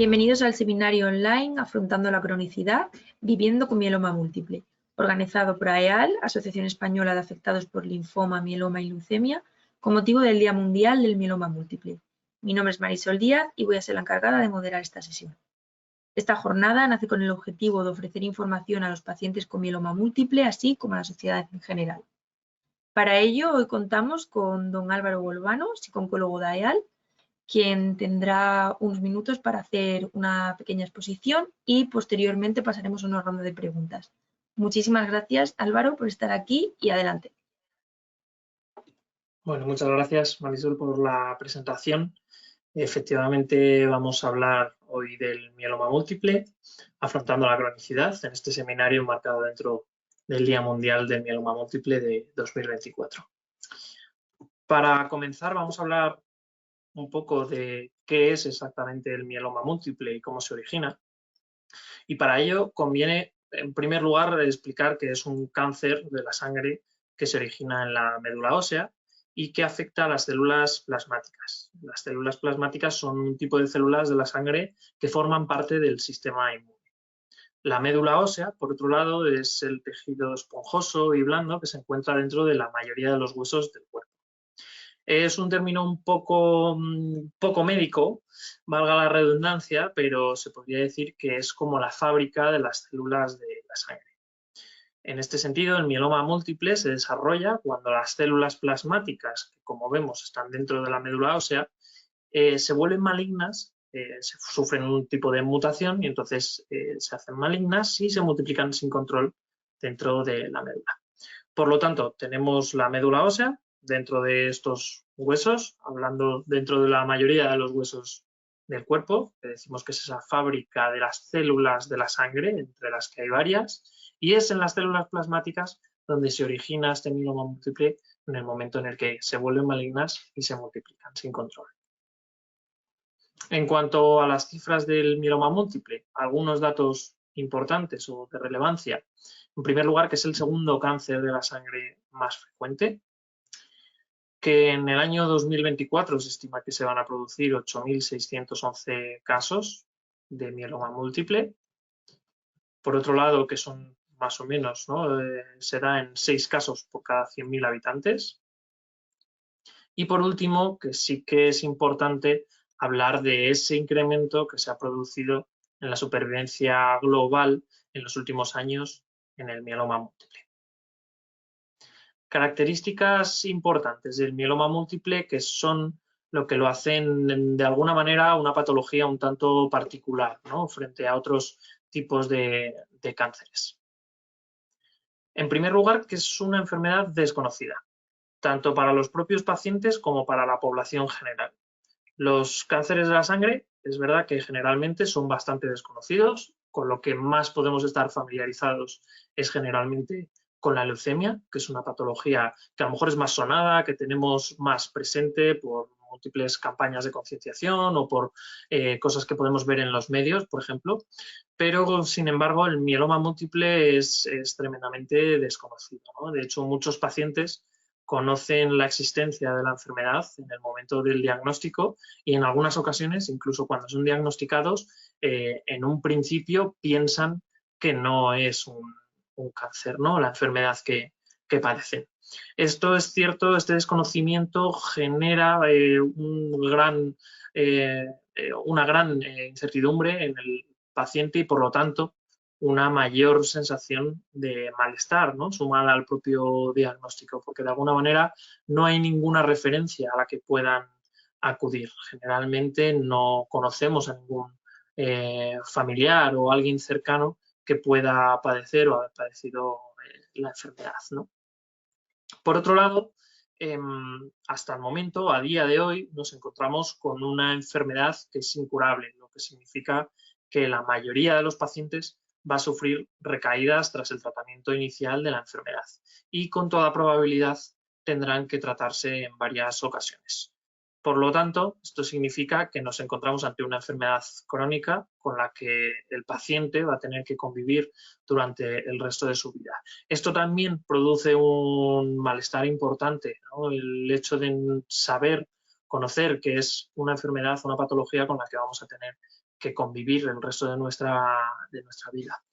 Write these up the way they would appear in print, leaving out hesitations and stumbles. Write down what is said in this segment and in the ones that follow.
Bienvenidos al seminario online Afrontando la cronicidad, viviendo con mieloma múltiple, organizado por AEAL, Asociación Española de Afectados por Linfoma, Mieloma y Leucemia, con motivo del Día Mundial del Mieloma Múltiple. Mi nombre es Marisol Díaz y voy a ser la encargada de moderar esta sesión. Esta jornada nace con el objetivo de ofrecer información a los pacientes con mieloma múltiple, así como a la sociedad en general. Para ello, hoy contamos con don Álvaro Golbano, psicooncólogo de AEAL, quien tendrá unos minutos para hacer una pequeña exposición y posteriormente pasaremos a una ronda de preguntas. Muchísimas gracias, Álvaro, por estar aquí y adelante. Bueno, muchas gracias, Marisol, por la presentación. Efectivamente, vamos a hablar hoy del mieloma múltiple, afrontando la cronicidad, en este seminario marcado dentro del Día Mundial del Mieloma Múltiple de 2024. Para comenzar, vamos a hablar un poco de qué es exactamente el mieloma múltiple y cómo se origina. Y para ello conviene, en primer lugar, explicar que es un cáncer de la sangre que se origina en la médula ósea y que afecta a las células plasmáticas. Las células plasmáticas son un tipo de células de la sangre que forman parte del sistema inmune. La médula ósea, por otro lado, es el tejido esponjoso y blando que se encuentra dentro de la mayoría de los huesos del cuerpo. Es un término un poco médico, valga la redundancia, pero se podría decir que es como la fábrica de las células de la sangre. En este sentido, el mieloma múltiple se desarrolla cuando las células plasmáticas, que como vemos están dentro de la médula ósea, se vuelven malignas, sufren un tipo de mutación y entonces se hacen malignas y se multiplican sin control dentro de la médula. Por lo tanto, tenemos la médula ósea dentro de estos huesos, hablando dentro de la mayoría de los huesos del cuerpo, que decimos que es esa fábrica de las células de la sangre, entre las que hay varias, y es en las células plasmáticas donde se origina este mieloma múltiple en el momento en el que se vuelven malignas y se multiplican sin control. En cuanto a las cifras del mieloma múltiple, algunos datos importantes o de relevancia. En primer lugar, que es el segundo cáncer de la sangre más frecuente, que en el año 2024 se estima que se van a producir 8.611 casos de mieloma múltiple. Por otro lado, que son más o menos, ¿no? Se da en 6 casos por cada 100.000 habitantes. Y por último, que sí que es importante hablar de ese incremento que se ha producido en la supervivencia global en los últimos años en el mieloma múltiple. Características importantes del mieloma múltiple que son lo que lo hacen de alguna manera una patología un tanto particular, ¿no? Frente a otros tipos de cánceres. En primer lugar, que es una enfermedad desconocida, tanto para los propios pacientes como para la población general. Los cánceres de la sangre es verdad que generalmente son bastante desconocidos, con lo que más podemos estar familiarizados es generalmente con la leucemia, que es una patología que a lo mejor es más sonada, que tenemos más presente por múltiples campañas de concienciación o por cosas que podemos ver en los medios, por ejemplo, pero sin embargo el mieloma múltiple es tremendamente desconocido, ¿no? De hecho, muchos pacientes conocen la existencia de la enfermedad en el momento del diagnóstico y en algunas ocasiones, incluso cuando son diagnosticados, en un principio piensan que no es un cáncer, ¿no? La enfermedad que padecen. Esto es cierto, este desconocimiento genera una gran incertidumbre en el paciente y por lo tanto una mayor sensación de malestar, ¿no? Sumada al propio diagnóstico, porque de alguna manera no hay ninguna referencia a la que puedan acudir. Generalmente no conocemos a ningún familiar o alguien cercano que pueda padecer o haber padecido la enfermedad, ¿no? Por otro lado, hasta el momento, a día de hoy, nos encontramos con una enfermedad que es incurable, lo que significa que la mayoría de los pacientes va a sufrir recaídas tras el tratamiento inicial de la enfermedad y con toda probabilidad tendrán que tratarse en varias ocasiones. Por lo tanto, esto significa que nos encontramos ante una enfermedad crónica con la que el paciente va a tener que convivir durante el resto de su vida. Esto también produce un malestar importante, ¿no? El hecho de saber, conocer que es una enfermedad, una patología con la que vamos a tener que convivir el resto de nuestra vida.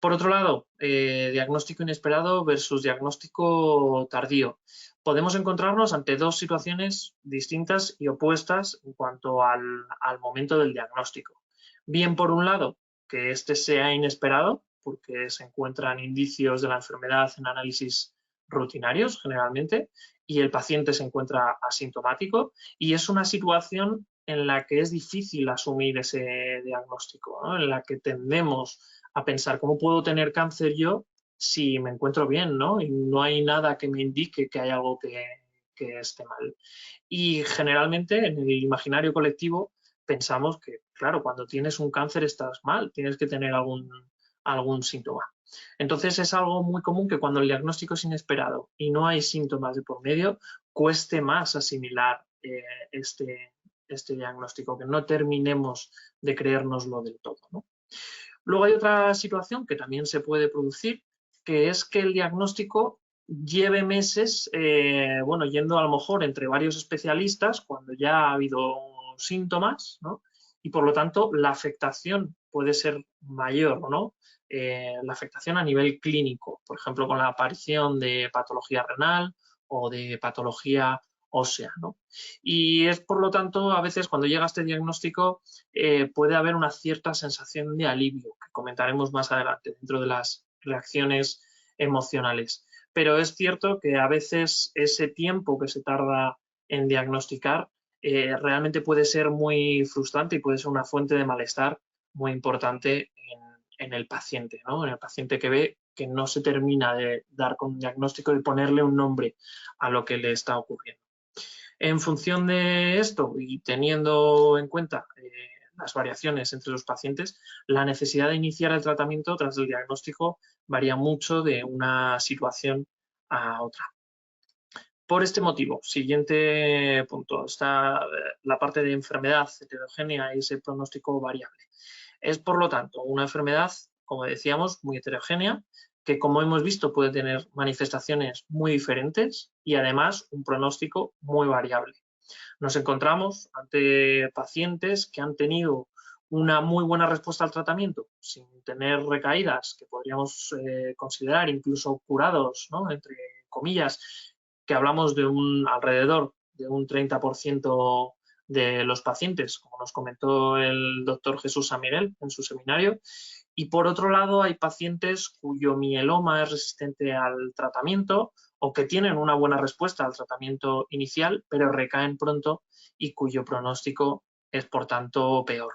Por otro lado, diagnóstico inesperado versus diagnóstico tardío. Podemos encontrarnos ante dos situaciones distintas y opuestas en cuanto al momento del diagnóstico. Bien, por un lado, que este sea inesperado, porque se encuentran indicios de la enfermedad en análisis rutinarios generalmente, y el paciente se encuentra asintomático, y es una situación en la que es difícil asumir ese diagnóstico, ¿no? En la que tendemos a pensar cómo puedo tener cáncer yo si me encuentro bien, ¿no? Y no hay nada que me indique que hay algo que esté mal. Y generalmente en el imaginario colectivo pensamos que, claro, cuando tienes un cáncer estás mal, tienes que tener algún síntoma. Entonces es algo muy común que cuando el diagnóstico es inesperado y no hay síntomas de por medio, cueste más asimilar este diagnóstico, que no terminemos de creérnoslo del todo, ¿no? Luego hay otra situación que también se puede producir, que es que el diagnóstico lleve meses, yendo a lo mejor entre varios especialistas cuando ya ha habido síntomas, ¿no? Y por lo tanto la afectación puede ser mayor, ¿no? La afectación a nivel clínico, por ejemplo, con la aparición de patología renal o de patología ósea, ¿no? Y es por lo tanto, a veces cuando llega este diagnóstico puede haber una cierta sensación de alivio, que comentaremos más adelante dentro de las reacciones emocionales. Pero es cierto que a veces ese tiempo que se tarda en diagnosticar realmente puede ser muy frustrante y puede ser una fuente de malestar muy importante en el paciente, ¿no? En el paciente que ve que no se termina de dar con un diagnóstico y ponerle un nombre a lo que le está ocurriendo. En función de esto y teniendo en cuenta las variaciones entre los pacientes, la necesidad de iniciar el tratamiento tras el diagnóstico varía mucho de una situación a otra. Por este motivo, siguiente punto, está la parte de enfermedad heterogénea y ese pronóstico variable. Es, por lo tanto, una enfermedad, como decíamos, muy heterogénea, que, como hemos visto, puede tener manifestaciones muy diferentes y, además, un pronóstico muy variable. Nos encontramos ante pacientes que han tenido una muy buena respuesta al tratamiento, sin tener recaídas, que podríamos considerar incluso curados, ¿no? Entre comillas, que hablamos de alrededor de un 30% de los pacientes, como nos comentó el doctor Jesús San Miguel en su seminario. Y por otro lado, hay pacientes cuyo mieloma es resistente al tratamiento o que tienen una buena respuesta al tratamiento inicial, pero recaen pronto y cuyo pronóstico es, por tanto, peor.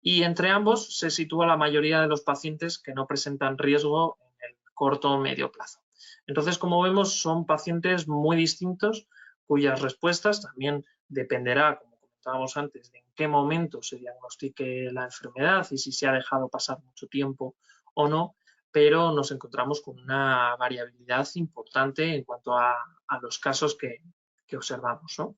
Y entre ambos se sitúa la mayoría de los pacientes que no presentan riesgo en el corto o medio plazo. Entonces, como vemos, son pacientes muy distintos cuyas respuestas también dependerá, como comentábamos antes, de en qué momento se diagnostique la enfermedad y si se ha dejado pasar mucho tiempo o no, pero nos encontramos con una variabilidad importante en cuanto a los casos que observamos, ¿no?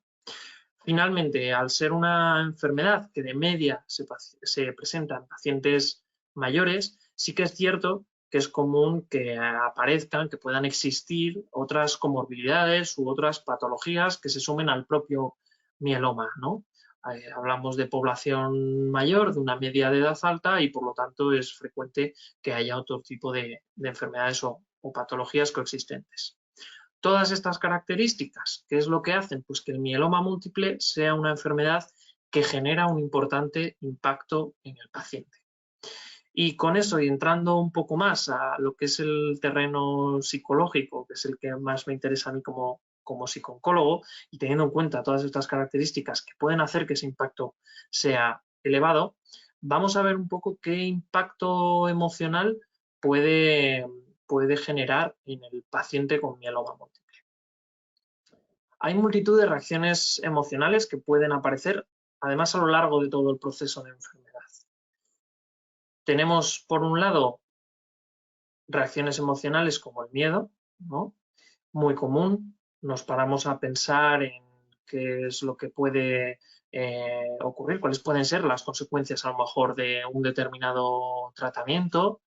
Finalmente, al ser una enfermedad que de media se presenta en pacientes mayores, sí que es cierto que es común que aparezcan, que puedan existir otras comorbilidades u otras patologías que se sumen al propio mieloma, ¿no? Hablamos de población mayor, de una media de edad alta y por lo tanto es frecuente que haya otro tipo de enfermedades o patologías coexistentes. Todas estas características, ¿qué es lo que hacen? Pues que el mieloma múltiple sea una enfermedad que genera un importante impacto en el paciente. Y con eso, y entrando un poco más a lo que es el terreno psicológico, que es el que más me interesa a mí como psicooncólogo, y teniendo en cuenta todas estas características que pueden hacer que ese impacto sea elevado, vamos a ver un poco qué impacto emocional puede generar en el paciente con mieloma múltiple. Hay multitud de reacciones emocionales que pueden aparecer, además, a lo largo de todo el proceso de enfermedad. Tenemos, por un lado, reacciones emocionales como el miedo, ¿no? Muy común. Nos paramos a pensar en qué es lo que puede ocurrir, cuáles pueden ser las consecuencias a lo mejor de un determinado tratamiento.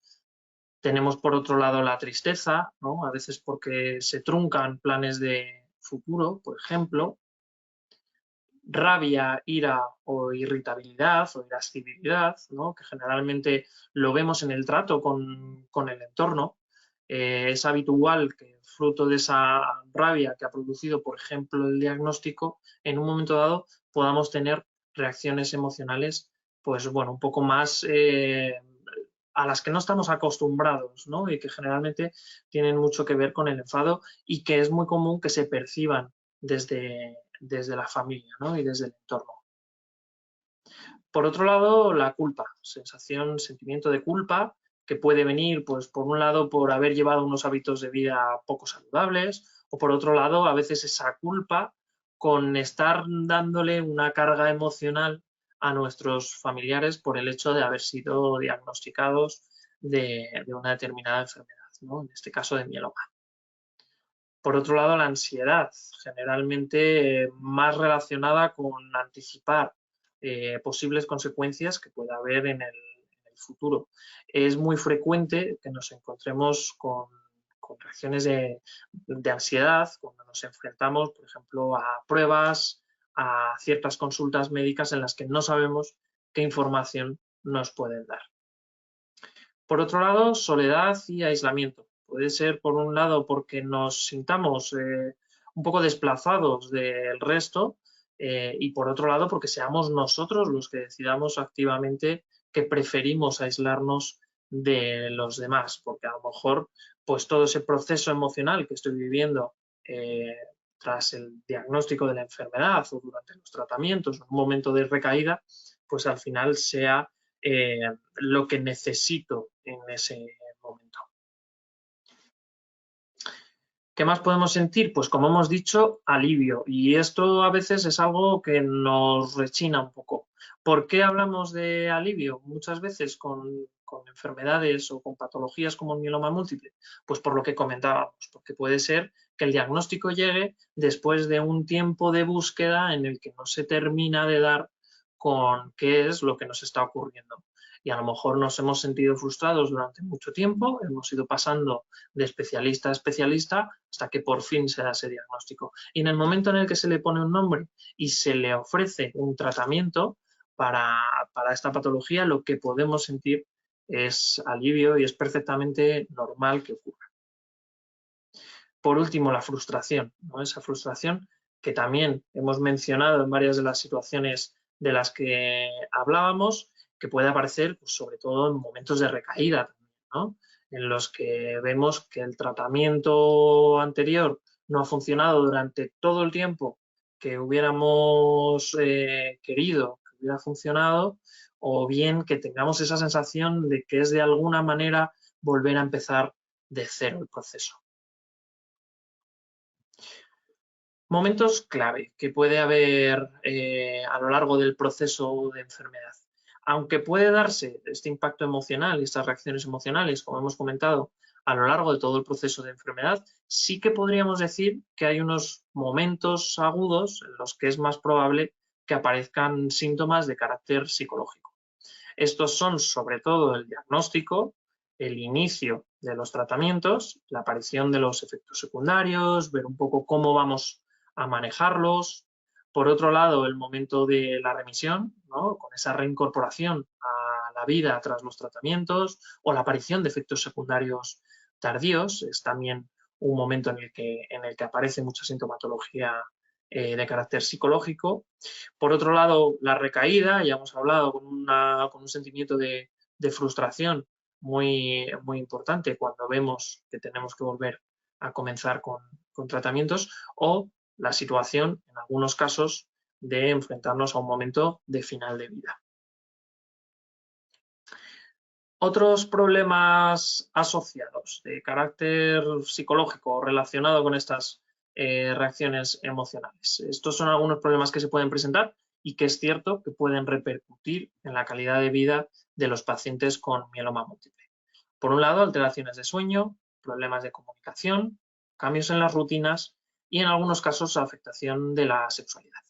Tenemos por otro lado la tristeza, ¿no? A veces porque se truncan planes de futuro, por ejemplo. rabia, ira o irritabilidad o irascibilidad, ¿no? Que generalmente lo vemos en el trato con el entorno. Es habitual que fruto de esa rabia que ha producido, por ejemplo, el diagnóstico, en un momento dado podamos tener reacciones emocionales, pues bueno, un poco más a las que no estamos acostumbrados, ¿no? Y que generalmente tienen mucho que ver con el enfado y que es muy común que se perciban desde la familia, ¿no? Y desde el entorno. Por otro lado, la culpa, sentimiento de culpa, que puede venir, pues, por un lado, por haber llevado unos hábitos de vida poco saludables, o por otro lado, a veces esa culpa con estar dándole una carga emocional a nuestros familiares por el hecho de haber sido diagnosticados de una determinada enfermedad, ¿no? En este caso de mieloma. Por otro lado, la ansiedad, generalmente más relacionada con anticipar posibles consecuencias que pueda haber en el futuro. Es muy frecuente que nos encontremos con reacciones de ansiedad cuando nos enfrentamos, por ejemplo, a pruebas, a ciertas consultas médicas en las que no sabemos qué información nos pueden dar. Por otro lado, soledad y aislamiento. Puede ser, por un lado, porque nos sintamos un poco desplazados del resto y, por otro lado, porque seamos nosotros los que decidamos activamente que preferimos aislarnos de los demás, porque a lo mejor pues todo ese proceso emocional que estoy viviendo tras el diagnóstico de la enfermedad o durante los tratamientos, un momento de recaída, pues al final sea lo que necesito en ese momento. ¿Qué más podemos sentir? Pues como hemos dicho, alivio. Y esto a veces es algo que nos rechina un poco. ¿Por qué hablamos de alivio muchas veces con enfermedades o con patologías como el mieloma múltiple? Pues por lo que comentábamos, porque puede ser que el diagnóstico llegue después de un tiempo de búsqueda en el que no se termina de dar con qué es lo que nos está ocurriendo. Y a lo mejor nos hemos sentido frustrados durante mucho tiempo, hemos ido pasando de especialista a especialista hasta que por fin se da ese diagnóstico. Y en el momento en el que se le pone un nombre y se le ofrece un tratamiento para esta patología, lo que podemos sentir es alivio y es perfectamente normal que ocurra. Por último, la frustración, ¿no? Esa frustración que también hemos mencionado en varias de las situaciones de las que hablábamos, que puede aparecer pues, sobre todo en momentos de recaída, ¿no? En los que vemos que el tratamiento anterior no ha funcionado durante todo el tiempo que hubiéramos querido que hubiera funcionado, o bien que tengamos esa sensación de que es de alguna manera volver a empezar de cero el proceso. Momentos clave que puede haber a lo largo del proceso de enfermedad. Aunque puede darse este impacto emocional y estas reacciones emocionales, como hemos comentado, a lo largo de todo el proceso de enfermedad, sí que podríamos decir que hay unos momentos agudos en los que es más probable que aparezcan síntomas de carácter psicológico. Estos son sobre todo el diagnóstico, el inicio de los tratamientos, la aparición de los efectos secundarios, ver un poco cómo vamos a manejarlos. Por otro lado, el momento de la remisión, ¿no? Con esa reincorporación a la vida tras los tratamientos, o la aparición de efectos secundarios tardíos, es también un momento en el que aparece mucha sintomatología de carácter psicológico. Por otro lado, la recaída, ya hemos hablado con un sentimiento de frustración muy, muy importante cuando vemos que tenemos que volver a comenzar con tratamientos, o la situación, en algunos casos, de enfrentarnos a un momento de final de vida. Otros problemas asociados de carácter psicológico relacionado con estas reacciones emocionales. Estos son algunos problemas que se pueden presentar y que es cierto que pueden repercutir en la calidad de vida de los pacientes con mieloma múltiple. Por un lado, alteraciones de sueño, problemas de comunicación, cambios en las rutinas y en algunos casos afectación de la sexualidad.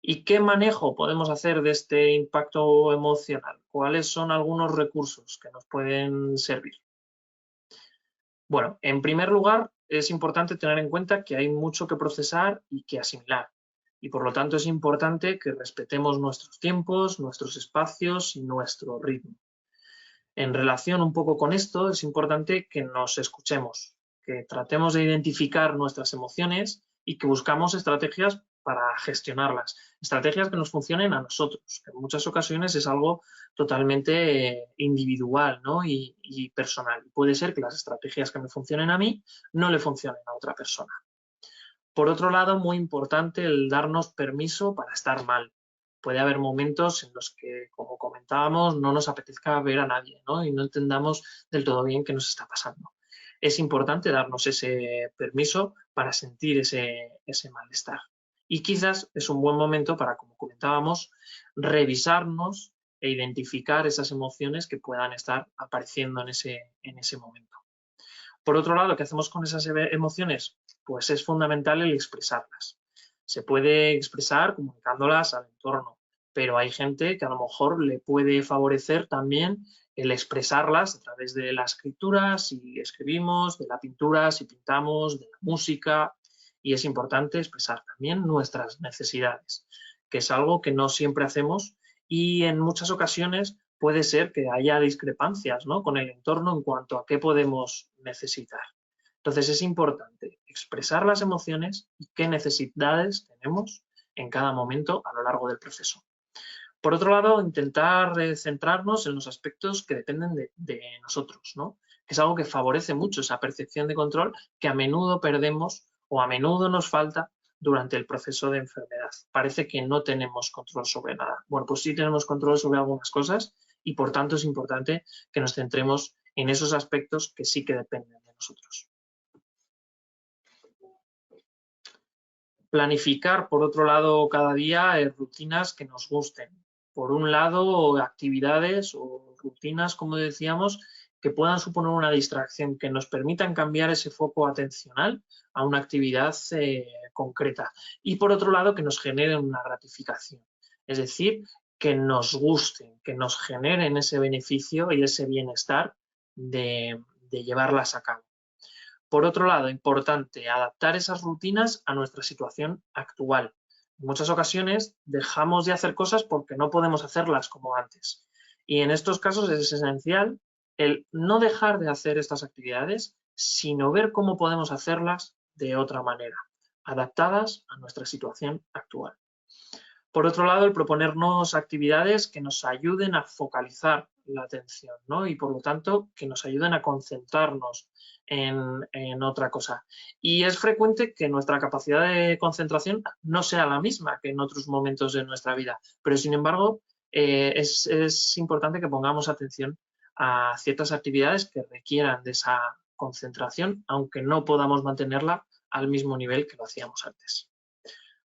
¿Y qué manejo podemos hacer de este impacto emocional? ¿Cuáles son algunos recursos que nos pueden servir? Bueno, en primer lugar, es importante tener en cuenta que hay mucho que procesar y que asimilar. Y por lo tanto es importante que respetemos nuestros tiempos, nuestros espacios y nuestro ritmo. En relación un poco con esto, es importante que nos escuchemos, que tratemos de identificar nuestras emociones y que buscamos estrategias para gestionarlas, estrategias que nos funcionen a nosotros, que en muchas ocasiones es algo totalmente individual, ¿no? y personal. Puede ser que las estrategias que me funcionen a mí no le funcionen a otra persona. Por otro lado, muy importante el darnos permiso para estar mal. Puede haber momentos en los que, como comentábamos, no nos apetezca ver a nadie, ¿no? Y no entendamos del todo bien qué nos está pasando. Es importante darnos ese permiso para sentir ese malestar. Y quizás es un buen momento para, como comentábamos, revisarnos e identificar esas emociones que puedan estar apareciendo en ese momento. Por otro lado, ¿qué hacemos con esas emociones? Pues es fundamental el expresarlas. Se puede expresar comunicándolas al entorno, pero hay gente que a lo mejor le puede favorecer también el expresarlas a través de la escritura, si escribimos, de la pintura, si pintamos, de la música, y es importante expresar también nuestras necesidades, que es algo que no siempre hacemos y en muchas ocasiones puede ser que haya discrepancias, ¿no?, con el entorno en cuanto a qué podemos necesitar. Entonces es importante expresar las emociones y qué necesidades tenemos en cada momento a lo largo del proceso. Por otro lado, intentar centrarnos en los aspectos que dependen de nosotros, ¿no?, que es algo que favorece mucho esa percepción de control que a menudo perdemos o a menudo nos falta durante el proceso de enfermedad. Parece que no tenemos control sobre nada. Bueno, pues sí tenemos control sobre algunas cosas y por tanto es importante que nos centremos en esos aspectos que sí que dependen de nosotros. Planificar, por otro lado, cada día rutinas que nos gusten. Por un lado, actividades o rutinas, como decíamos, que puedan suponer una distracción, que nos permitan cambiar ese foco atencional a una actividad concreta. Y por otro lado, que nos generen una gratificación. Es decir, que nos gusten, que nos generen ese beneficio y ese bienestar de llevarlas a cabo. Por otro lado, importante, adaptar esas rutinas a nuestra situación actual. En muchas ocasiones dejamos de hacer cosas porque no podemos hacerlas como antes. Y en estos casos es esencial el no dejar de hacer estas actividades, sino ver cómo podemos hacerlas de otra manera, adaptadas a nuestra situación actual. Por otro lado, el proponernos actividades que nos ayuden a focalizar la atención, ¿no?, y por lo tanto que nos ayuden a concentrarnos en otra cosa. Y es frecuente que nuestra capacidad de concentración no sea la misma que en otros momentos de nuestra vida, pero sin embargo es importante que pongamos atención a ciertas actividades que requieran de esa concentración, aunque no podamos mantenerla al mismo nivel que lo hacíamos antes.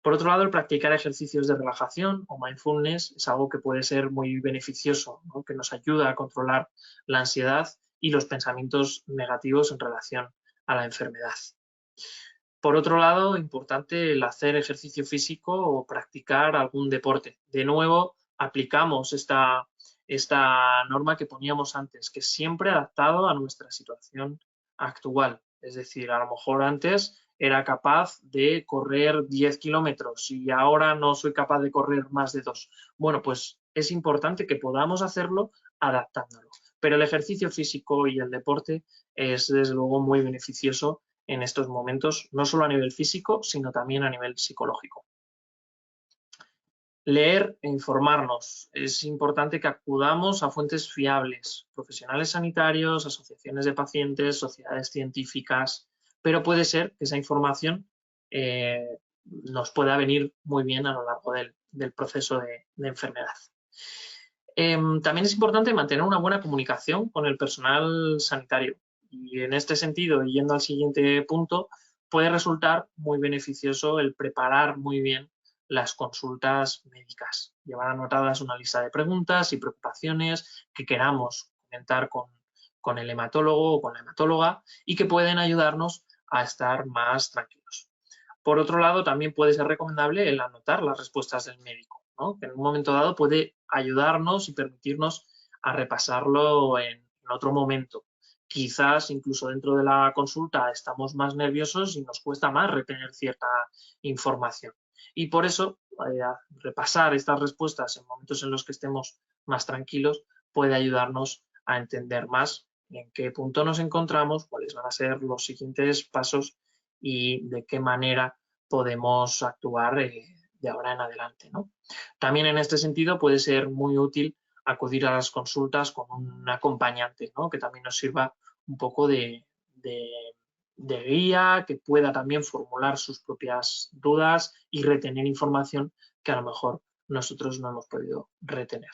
Por otro lado, el practicar ejercicios de relajación o mindfulness es algo que puede ser muy beneficioso, ¿no?, que nos ayuda a controlar la ansiedad y los pensamientos negativos en relación a la enfermedad. Por otro lado, importante el hacer ejercicio físico o practicar algún deporte. De nuevo, aplicamos esta norma que poníamos antes, que es siempre adaptado a nuestra situación actual. Es decir, a lo mejor antes era capaz de correr 10 kilómetros y ahora no soy capaz de correr más de 2. Bueno, pues es importante que podamos hacerlo adaptándolo. Pero el ejercicio físico y el deporte es desde luego muy beneficioso en estos momentos, no solo a nivel físico, sino también a nivel psicológico. Leer e informarnos. Es importante que acudamos a fuentes fiables, profesionales sanitarios, asociaciones de pacientes, sociedades científicas, pero puede ser que esa información nos pueda venir muy bien a lo largo del proceso de enfermedad. También es importante mantener una buena comunicación con el personal sanitario y en este sentido, yendo al siguiente punto, puede resultar muy beneficioso el preparar muy bien las consultas médicas, llevar anotadas una lista de preguntas y preocupaciones que queramos comentar con el hematólogo o con la hematóloga y que pueden ayudarnos a estar más tranquilos. Por otro lado, también puede ser recomendable el anotar las respuestas del médico, ¿no?, que en un momento dado puede ayudarnos y permitirnos a repasarlo en otro momento, quizás incluso dentro de la consulta estamos más nerviosos y nos cuesta más retener cierta información. Y por eso, repasar estas respuestas en momentos en los que estemos más tranquilos puede ayudarnos a entender más en qué punto nos encontramos, cuáles van a ser los siguientes pasos y de qué manera podemos actuar de ahora en adelante, ¿no? También en este sentido puede ser muy útil acudir a las consultas con un acompañante, ¿no? Que también nos sirva un poco de guía, que pueda también formular sus propias dudas y retener información que a lo mejor nosotros no hemos podido retener.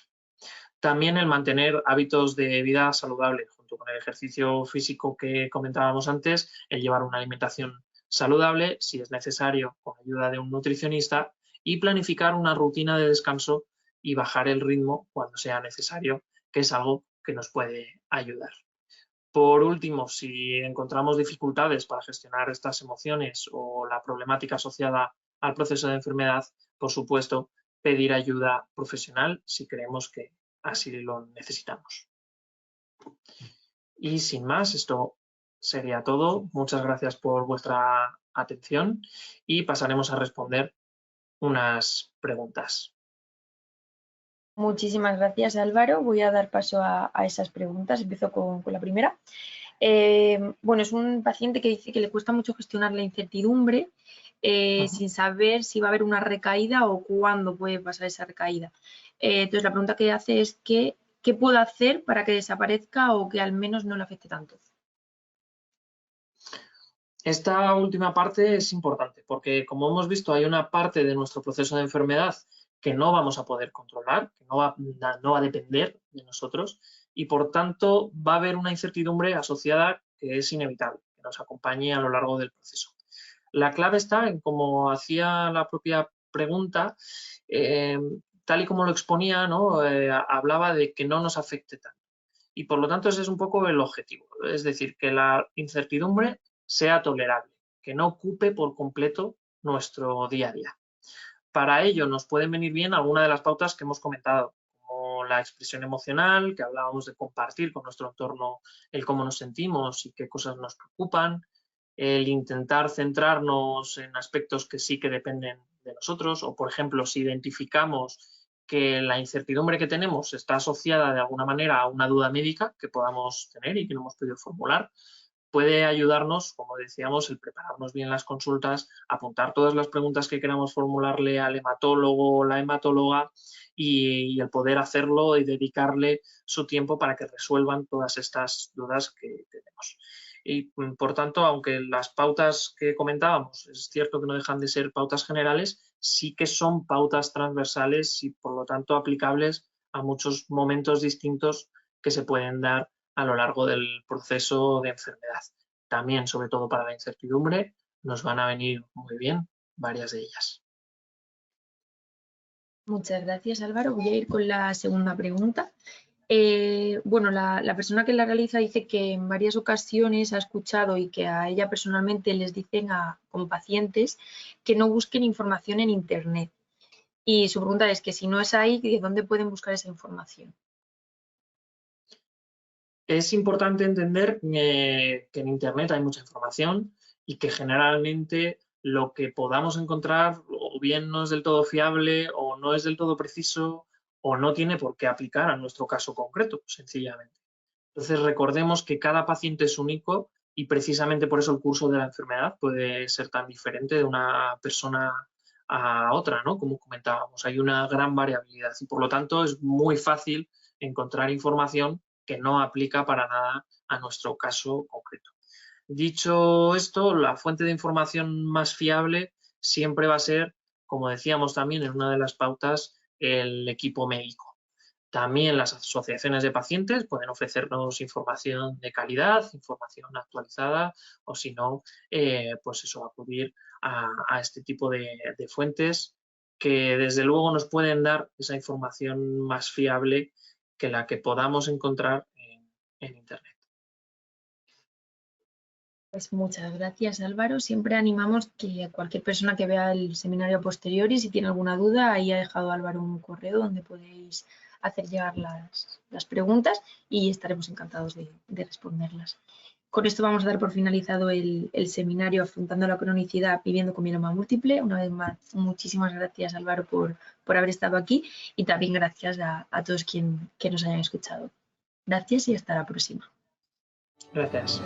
También el mantener hábitos de vida saludable, junto con el ejercicio físico que comentábamos antes, el llevar una alimentación saludable, si es necesario, con ayuda de un nutricionista, y planificar una rutina de descanso y bajar el ritmo cuando sea necesario, que es algo que nos puede ayudar. Por último, si encontramos dificultades para gestionar estas emociones o la problemática asociada al proceso de enfermedad, por supuesto, pedir ayuda profesional si creemos que así lo necesitamos. Y sin más, esto sería todo. Muchas gracias por vuestra atención y pasaremos a responder unas preguntas. Muchísimas gracias, Álvaro. Voy a dar paso a esas preguntas. Empiezo con la primera. Bueno, es un paciente que dice que le cuesta mucho gestionar la incertidumbre sin saber si va a haber una recaída o cuándo puede pasar esa recaída. Entonces, la pregunta que hace es ¿qué puedo hacer para que desaparezca o que al menos no le afecte tanto? Esta última parte es importante porque, como hemos visto, hay una parte de nuestro proceso de enfermedad que no vamos a poder controlar, que no va a depender de nosotros y, por tanto, va a haber una incertidumbre asociada que es inevitable, que nos acompañe a lo largo del proceso. La clave está en, como hacía la propia pregunta, tal y como lo exponía, ¿no? Hablaba de que no nos afecte tanto. Y, por lo tanto, ese es un poco el objetivo. Es decir, que la incertidumbre sea tolerable, que no ocupe por completo nuestro día a día. Para ello nos pueden venir bien algunas de las pautas que hemos comentado, como la expresión emocional, que hablábamos de compartir con nuestro entorno el cómo nos sentimos y qué cosas nos preocupan, el intentar centrarnos en aspectos que sí que dependen de nosotros, o por ejemplo, si identificamos que la incertidumbre que tenemos está asociada de alguna manera a una duda médica que podamos tener y que no hemos podido formular, puede ayudarnos, como decíamos, el prepararnos bien las consultas, apuntar todas las preguntas que queramos formularle al hematólogo o la hematóloga y el poder hacerlo y dedicarle su tiempo para que resuelvan todas estas dudas que tenemos. Y, por tanto, aunque las pautas que comentábamos, es cierto que no dejan de ser pautas generales, sí que son pautas transversales y, por lo tanto, aplicables a muchos momentos distintos que se pueden dar a lo largo del proceso de enfermedad. También, sobre todo para la incertidumbre, nos van a venir muy bien varias de ellas. Muchas gracias, Álvaro. Voy a ir con la segunda pregunta. Bueno, la persona que la realiza dice que en varias ocasiones ha escuchado y que a ella personalmente les dicen como pacientes que no busquen información en Internet. Y su pregunta es que si no es ahí, ¿de dónde pueden buscar esa información? Es importante entender que en Internet hay mucha información y que generalmente lo que podamos encontrar o bien no es del todo fiable o no es del todo preciso o no tiene por qué aplicar a nuestro caso concreto, sencillamente. Entonces recordemos que cada paciente es único y precisamente por eso el curso de la enfermedad puede ser tan diferente de una persona a otra, ¿no? Como comentábamos, hay una gran variabilidad y por lo tanto es muy fácil encontrar información que no aplica para nada a nuestro caso concreto. Dicho esto, la fuente de información más fiable siempre va a ser, como decíamos también en una de las pautas, el equipo médico. También las asociaciones de pacientes pueden ofrecernos información de calidad, información actualizada o si no, pues eso, acudir a este tipo de fuentes que desde luego nos pueden dar esa información más fiable que la que podamos encontrar en Internet. Pues muchas gracias, Álvaro. Siempre animamos que a cualquier persona que vea el seminario posterior y si tiene alguna duda, ahí ha dejado Álvaro un correo donde podéis hacer llegar las preguntas y estaremos encantados de responderlas. Con esto vamos a dar por finalizado el seminario Afrontando la cronicidad viviendo con mieloma múltiple. Una vez más, muchísimas gracias, Álvaro, por haber estado aquí y también gracias a todos que nos hayan escuchado. Gracias y hasta la próxima. Gracias.